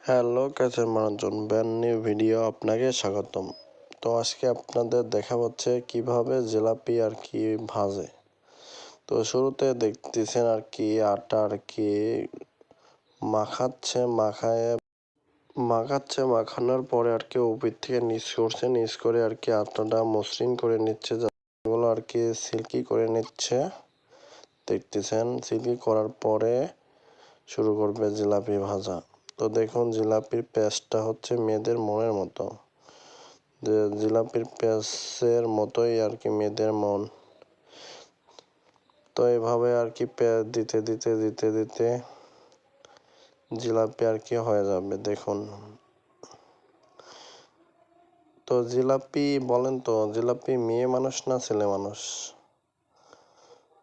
Hello কাছের মানুষজন, brand new video আপনাকে স্বাগতম। তো আজকে আপনাদের দেখা হচ্ছে কিভাবে জিলাপি আর কি ভাজে। তো শুরুতে দেখতেছেন আর কি আটা আর কি মাখানোর পরে আর কি উপর থেকে নিচ করে আর কি আটাটা মসৃণ করে নিচ্ছে, যেগুলো আর কি সিল্কি করে নিচ্ছে। দেখতেছেন সিল্কি করার পরে শুরু করবে জিলাপি ভাজা। তো দেখুন জিলাপির পেস্টটা হচ্ছে মেয়েদের মনের মতো, যে জিলাপির পেস্টের মতোই আর কি মেয়েদের মন। তো এভাবে আর কি পেস্ট দিতে দিতে দিতে দিতে জিলাপি আর কি হয়ে যাবে। দেখুন তো জিলাপি বলেন তো, জিলাপি মেয়ে মানুষ না ছেলে মানুষ?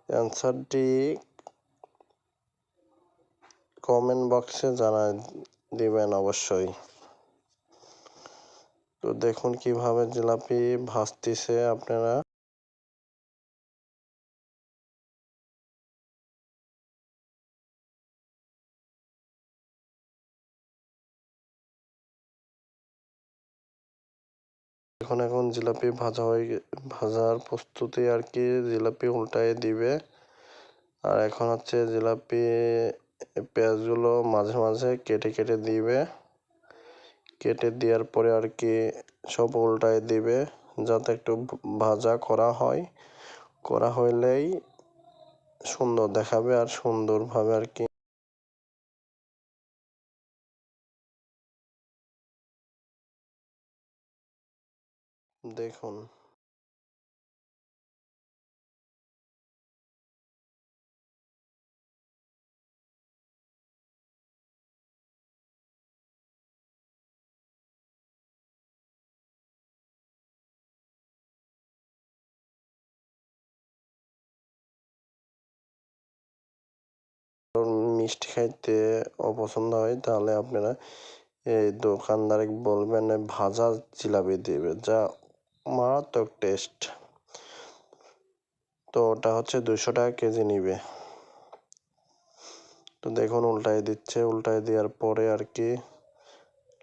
অ্যান্সারটি কমেন্ট বক্সে জানাই দিবেন অবশ্যই। তো দেখুন কিভাবে জিলাপি ভাজতেছে আপনারা। এখন জিলাপি ভাজার প্রস্তুতি আর কি, জিলাপি উল্টায় দিবে। আর এখন হচ্ছে জিলাপি পেঁয়াজগুলো মাঝে মাঝে কেটে কেটে দিবে। কেটে দেওয়ার পরে আর কি সব উল্টায় দিবে, যাতে একটু ভাজা করা হইলেই সুন্দর দেখাবে আর সুন্দরভাবে আর কি। দেখুন মিষ্টি খাইতে অপছন্দ হয়, তাহলে আপনারা এই দোকানদারে বলবেন ভাজা জিলাপি দিবে, যা মারাত্মক টেস্ট। তো ওটা হচ্ছে 200 টাকা কেজি নিবে। তো দেখুন উল্টায় দেওয়ার পরে আর কি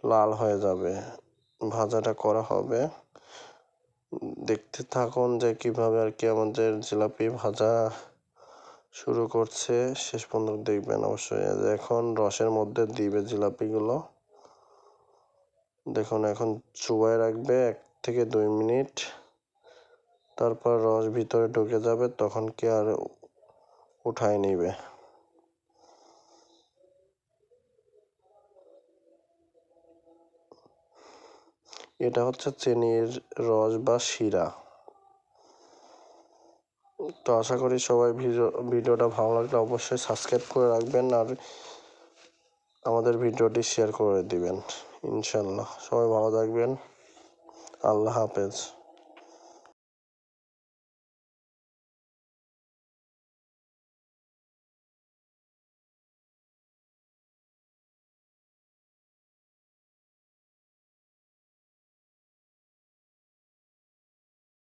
লাল হয়ে যাবে, ভাজাটা করা হবে। দেখতে থাকুন যে কিভাবে আর কি আমাদের জিলাপি ভাজা শুরু করছে, শেষ পর্যন্ত দেখবেন অবশ্যই। এখন রসের মধ্যে দিবে জিলাপিগুলো। দেখুন এখন চুবায় রাখবে 1 থেকে 2 মিনিট, তারপর রস ভিতরে ঢুকে যাবে, তখন কি আর উঠায় নিবে। এটা হচ্ছে চিনির রস বা শিরা। তো আশা করি সবাই ভিডিওটা ভালো লাগলে অবশ্যই সাবস্ক্রাইব করে রাখবেন আর আমাদের ভিডিওটি শেয়ার করে দিবেন। ইনশাল্লাহ সবাই ভালো থাকবেন। আল্লাহ হাফেজ।